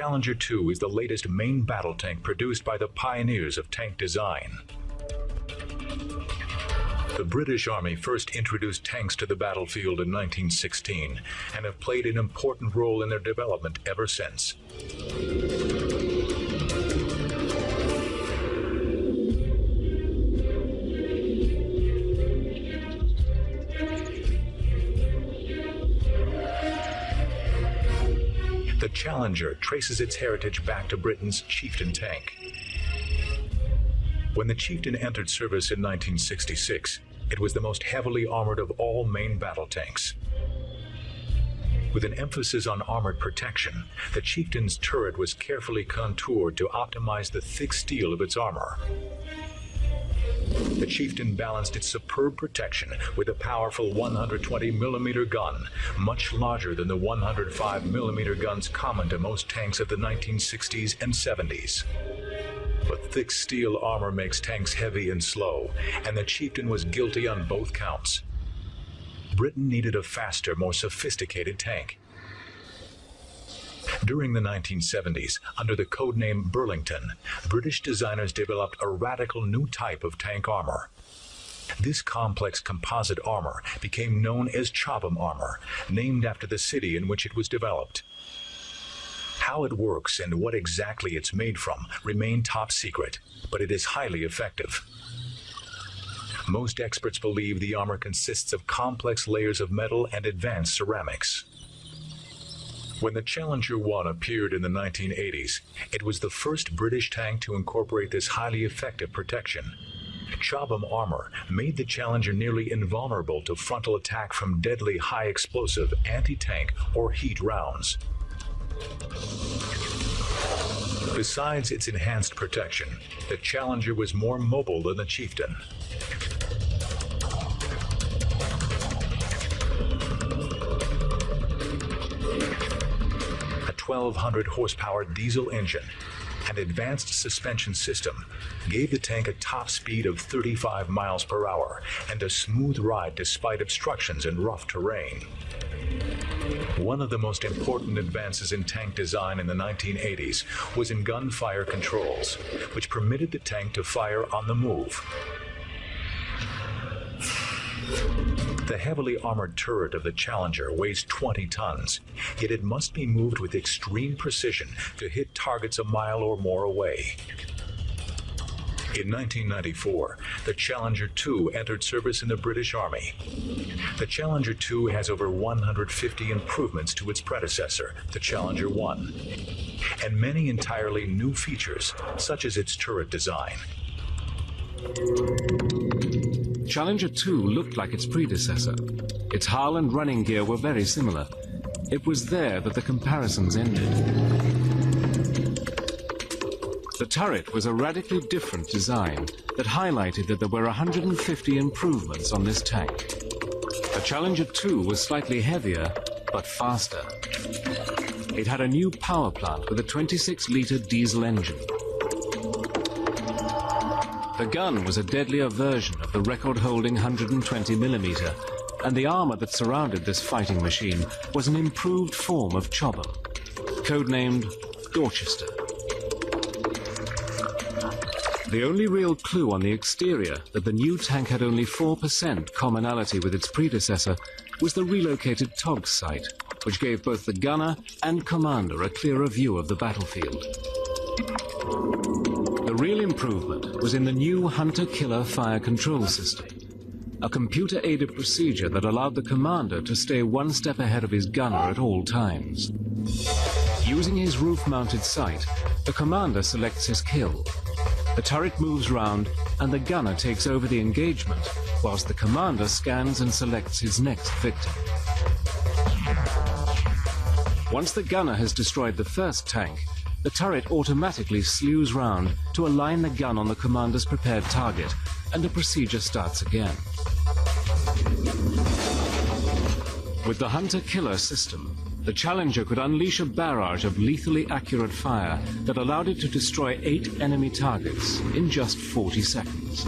Challenger 2 is the latest main battle tank produced by the pioneers of tank design. The British Army first introduced tanks to the battlefield in 1916 and have played an important role in their development ever since. The Challenger traces its heritage back to Britain's Chieftain tank. When the Chieftain entered service in 1966, it was the most heavily armored of all main battle tanks. With an emphasis on armored protection, the Chieftain's turret was carefully contoured to optimize the thick steel of its armor. The Chieftain balanced its superb protection with a powerful 120mm gun, much larger than the 105mm guns common to most tanks of the 1960s and 70s. But thick steel armor makes tanks heavy and slow, and the Chieftain was guilty on both counts. Britain needed a faster, more sophisticated tank. During the 1970s, under the codename Burlington, British designers developed a radical new type of tank armor. This complex composite armor became known as Chobham armor, named after the city in which it was developed. How it works and what exactly it's made from remain top secret, but it is highly effective. Most experts believe the armor consists of complex layers of metal and advanced ceramics. When the Challenger 1 appeared in the 1980s, it was the first British tank to incorporate this highly effective protection. Chobham armor made the Challenger nearly invulnerable to frontal attack from deadly high-explosive anti-tank or heat rounds. Besides its enhanced protection, the Challenger was more mobile than the Chieftain. A 1,200 horsepower diesel engine and advanced suspension system gave the tank a top speed of 35 miles per hour and a smooth ride despite obstructions in rough terrain. One of the most important advances in tank design in the 1980s was in gunfire controls, which permitted the tank to fire on the move. The heavily armored turret of the Challenger weighs 20 tons, yet it must be moved with extreme precision to hit targets a mile or more away. In 1994, the Challenger 2 entered service in the British Army. The Challenger 2 has over 150 improvements to its predecessor, the Challenger 1, and many entirely new features, such as its turret design. Challenger 2 looked like its predecessor. Its hull and running gear were very similar. It was there that the comparisons ended. The turret was a radically different design that highlighted that there were 150 improvements on this tank. The Challenger 2 was slightly heavier, but faster. It had a new power plant with a 26-liter diesel engine. The gun was a deadlier version of the record-holding 120mm, and the armor that surrounded this fighting machine was an improved form of Chobham, codenamed Dorchester. The only real clue on the exterior that the new tank had only 4% commonality with its predecessor was the relocated TOG sight, which gave both the gunner and commander a clearer view of the battlefield. The real improvement was in the new hunter-killer fire control system, a computer-aided procedure that allowed the commander to stay one step ahead of his gunner at all times. Using his roof-mounted sight, the commander selects his kill. The turret moves round and the gunner takes over the engagement, whilst the commander scans and selects his next victim. Once the gunner has destroyed the first tank, the turret automatically slews round to align the gun on the commander's prepared target, and the procedure starts again. With the hunter-killer system, the Challenger could unleash a barrage of lethally accurate fire that allowed it to destroy 8 enemy targets in just 40 seconds.